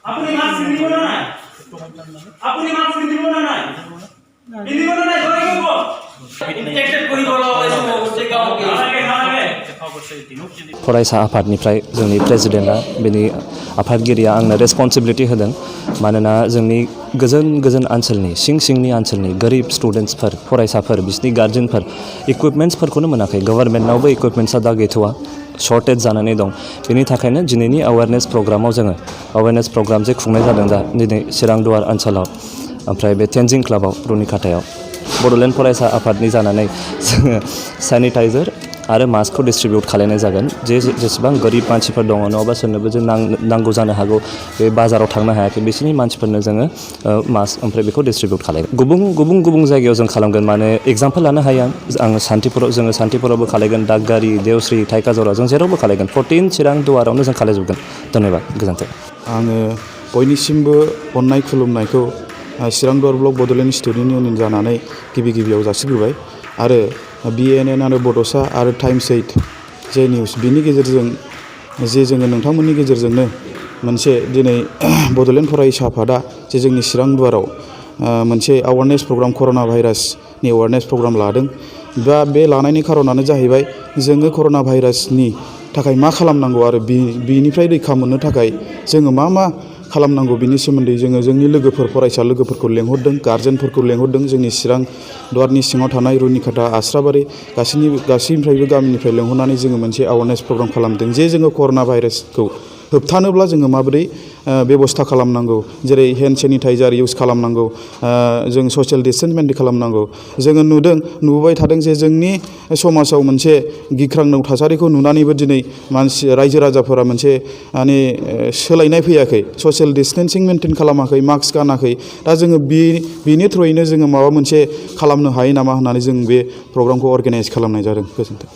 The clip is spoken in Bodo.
আপুনি মাস্ক পিন্ধিব না নাই আপুনি মাস্ক পিন্ধিব না নাই পিন্ধিব না নাই জয় কৰিব ইনফেক্টেড কৰিব লাগে গছে গাওকে নালাগে फरायसा आफादनिफ्राय जोंनि प्रेसिडेन्टआ बेनि आफादगिरिया आंनो रेसपन्सिबिलिटि होदों मानोना जोंनि गोजोन गोजोन ओनसोलनि सिंनि ओनसोलनि गोरिब स्टुडेन्टसफोर फरायसाफोर बिसोरनि गार्जेनफोर इकुइपमेन्ट्सफोरखौनो मोनाखै गभर्नमेन्टनावबो इकुइपमेन्ट्सआ दा गैथ'वा शर्टेज जानानै दं बेनि थाखायनो दिनैनि एवारनेस प्रग्रामाव जोङो एवारनेस प्रग्राम जे खुंनाय जादों दा दिनै चिरांदुवार ओनसोलाव ओमफ्राय बे तेनजिं क्लाबाव रुनिखाथायाव बड'लेण्ड फरायसा आफादनि जानानै जोङो सेनिटाइजार आरो मास्कखौ डिस्ट्रिबिउट खालामनाय जागोन जेसेबां गोरिब मानसिफोर दङ नङाबा सोरनोबो जों नांगौ जानो हागौ बे बाजाराव थांनो हायाखै बिसोरनि मानसिफोरनो जोङो मास्क ओमफ्राय बेखौ डिस्ट्रिबिउट खालामगोन गुबुन जायगायाव जों खालामगोन माने एग्जाम्पल लानो हायो आङो सान्तिपुरावबो खालामगोन दागगारि देवस्रि थाइकाजरा जों जेरावबो खालामगोन 14 चिरांदुवारावनो जों खालामजोबगोन धन्यबाद गोजोन्थों आङो बयनिसिमबो अननाय खुलुमनायखौ चिरांदुवार ब्लक बड'लेण्ड स्टुडेन्ट इउनियन जानानै गिबियाव जासिग्रोबाय आरो BNN आरो बड'सा आरो टाइम्स 8 जे निउस बिनि गेजेरजों जे जोङो नोंथांमोननि गेजेरजोंनो मोनसे दिनै बड'लेण्ड फरायसा आफादा जे जोंनि चिरांदुवाराव मोनसे एवारनेस प्रग्राम कर'ना भाइरासनि एवारनेस प्रग्राम लादों दा बे लानायनि खारनानो जाहैबाय जोङो कर'ना भाइरासनि थाखाय मा खालामनांगौ आरो बिनिफ्राय रैखा मोननो थाखाय जोङो मा खालामनांगौ बिनि सोमोन्दै जोङो जोंनि लोगोफोर फरायसा लोगोफोरखौ लेंहरदों गार्जेनफोरखौ लेंहरदों जोंनि चिरांदुवारनि सिङाव थानाय रुनिखाथा आस्राबारि गासैनिफ्रायबो गामिनिफ्राय लेंहरनानै जोङो मोनसे एवारनेस प्रग्राम खालामदों जे जोङो कर'ना भाइरासखौ होबथानोब्ला जोङो माबोरै बेबस्था खालामनांगौ जेरै हेन्ड सेनिटाइजार इउज खालामनांगौ जों ससियेल डिस्टेन्स मेनटेन खालामनांगौ जोङो नुबोबाय थादों जे जोंनि समाजाव मोनसे गिख्रांथाव थासारिखौ नुनानैबो दिनै रायजो राजाफोरा मोनसे माने सोलायनाय फैयाखै ससियेल डिस्टेन्सिं मेनटेन खालामाखै मास्क गानाखै दा जोङो बिनि थ्रुयैनो जोङो माबा मोनसे खालामनो हायो नामा होननानै जों बे प्रग्रामखौ अर्गानाइज खालामनाय जादों गोजोन्थों